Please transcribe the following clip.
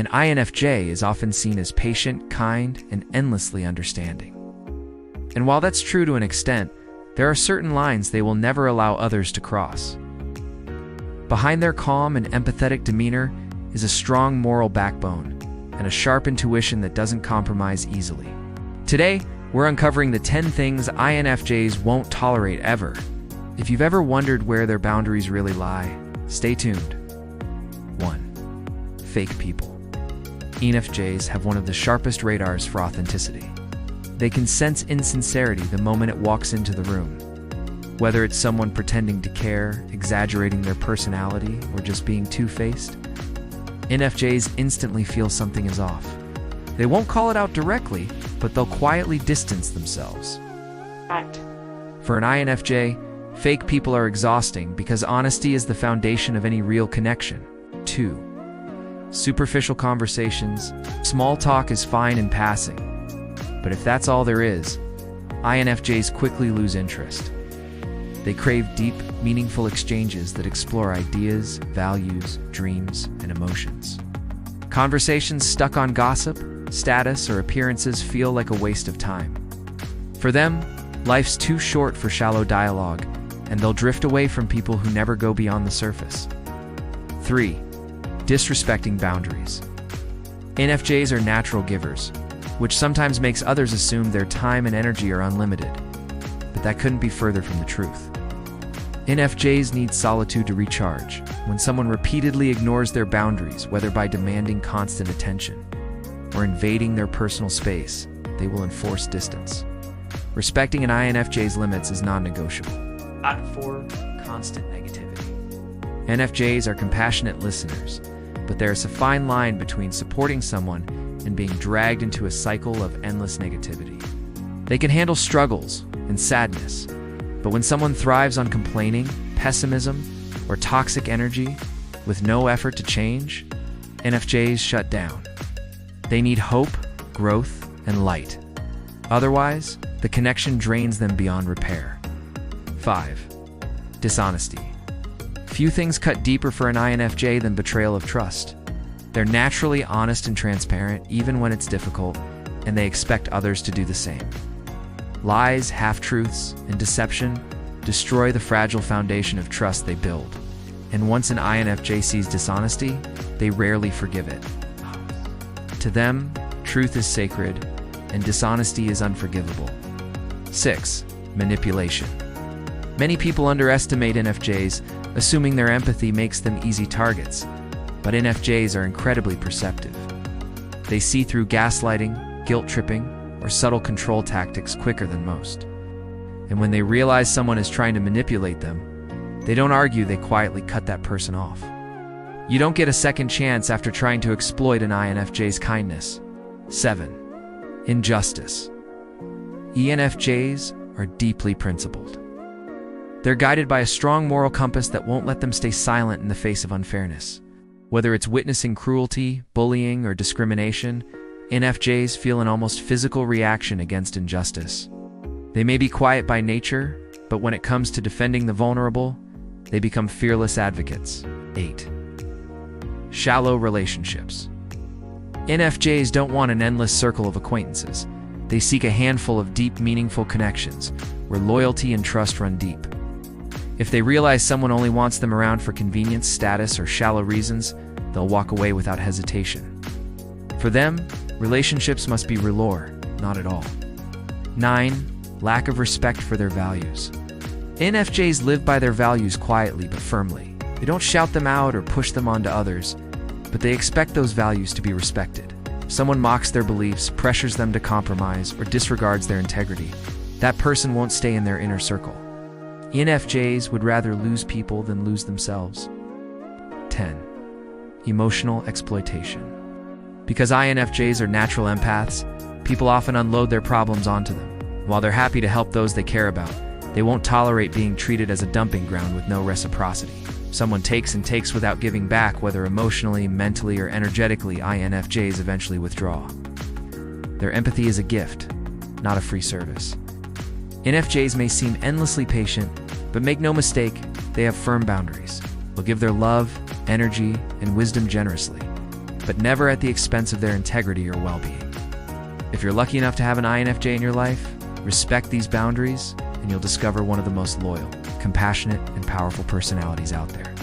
An INFJ is often seen as patient, kind, and endlessly understanding. And while that's true to an extent, there are certain lines they will never allow others to cross. Behind their calm and empathetic demeanor is a strong moral backbone and a sharp intuition that doesn't compromise easily. Today, we're uncovering the 10 things INFJs won't tolerate ever. If you've ever wondered where their boundaries really lie, stay tuned. 1. Fake people. INFJs have one of the sharpest radars for authenticity. They can sense insincerity the moment it walks into the room. Whether it's someone pretending to care, exaggerating their personality, or just being two-faced, INFJs instantly feel something is off. They won't call it out directly, but they'll quietly distance themselves. For an INFJ, fake people are exhausting because honesty is the foundation of any real connection. 2. Superficial conversations. Small talk is fine in passing, but if that's all there is, INFJs quickly lose interest. They crave deep, meaningful exchanges that explore ideas, values, dreams, and emotions. Conversations stuck on gossip, status, or appearances feel like a waste of time. For them, life's too short for shallow dialogue, and they'll drift away from people who never go beyond the surface. 3. Disrespecting boundaries. INFJs are natural givers, which sometimes makes others assume their time and energy are unlimited. But that couldn't be further from the truth. INFJs need solitude to recharge. When someone repeatedly ignores their boundaries, whether by demanding constant attention or invading their personal space, they will enforce distance. Respecting an INFJ's limits is non-negotiable. 4. Constant negativity. INFJs are compassionate listeners, but there is a fine line between supporting someone and being dragged into a cycle of endless negativity. They can handle struggles and sadness, but when someone thrives on complaining, pessimism, or toxic energy with no effort to change, INFJs shut down. They need hope, growth, and light. Otherwise, the connection drains them beyond repair. 5. Dishonesty. Few things cut deeper for an INFJ than betrayal of trust. They're naturally honest and transparent, even when it's difficult, and they expect others to do the same. Lies, half-truths, and deception destroy the fragile foundation of trust they build. And once an INFJ sees dishonesty, they rarely forgive it. To them, truth is sacred, and dishonesty is unforgivable. 6. Manipulation. Many people underestimate INFJs, assuming their empathy makes them easy targets, but INFJs are incredibly perceptive. They see through gaslighting, guilt-tripping, or subtle control tactics quicker than most. And when they realize someone is trying to manipulate them, they don't argue, they quietly cut that person off. You don't get a second chance after trying to exploit an INFJ's kindness. 7. Injustice. ENFJs are deeply principled. They're guided by a strong moral compass that won't let them stay silent in the face of unfairness. Whether it's witnessing cruelty, bullying, or discrimination, INFJs feel an almost physical reaction against injustice. They may be quiet by nature, but when it comes to defending the vulnerable, they become fearless advocates. 8. Shallow relationships. INFJs don't want an endless circle of acquaintances. They seek a handful of deep, meaningful connections where loyalty and trust run deep. If they realize someone only wants them around for convenience, status, or shallow reasons, they'll walk away without hesitation. For them, relationships must be velour, not at all. 9. Lack of respect for their values. INFJs live by their values quietly but firmly. They don't shout them out or push them onto others, but they expect those values to be respected. If someone mocks their beliefs, pressures them to compromise, or disregards their integrity, that person won't stay in their inner circle. INFJs would rather lose people than lose themselves. 10. Emotional exploitation. Because INFJs are natural empaths, people often unload their problems onto them. While they're happy to help those they care about, they won't tolerate being treated as a dumping ground with no reciprocity. Someone takes and takes without giving back, whether emotionally, mentally, or energetically. INFJs eventually withdraw. Their empathy is a gift, not a free service. INFJs may seem endlessly patient, but make no mistake, they have firm boundaries. They'll give their love, energy, and wisdom generously. but never at the expense of their integrity or well-being. If you're lucky enough to have an INFJ in your life, respect these boundaries, and you'll discover one of the most loyal, compassionate, and powerful personalities out there.